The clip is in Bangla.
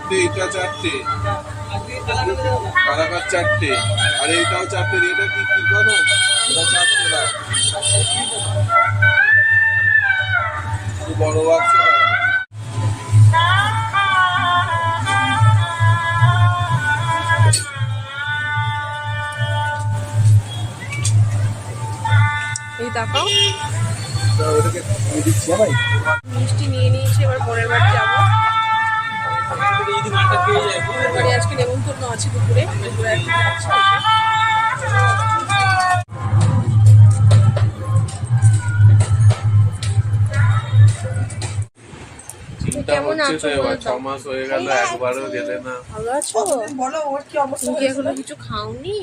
চারটে, এটা চারটে, কালাকার চারটে, আর এইটাও চারটে। এটা কি কি করো? এটা চারটে দাও। বড় বাক্স দাও। এই দেখাও ওটাকে দিচ্ছি ভাই। মিষ্টি নিয়ে নিয়েছি, এবার পরের বার যাবো। বাড়ি আজকে নেমন্তন্ন আছে দুপুরে, দুপুরে একটু যাচ্ছি। কেমন আছো? 6 মাস হয়ে গেল, একবারও গেলে না। ভালো আছো? তুমি কি এখনো কিছু খাওনি?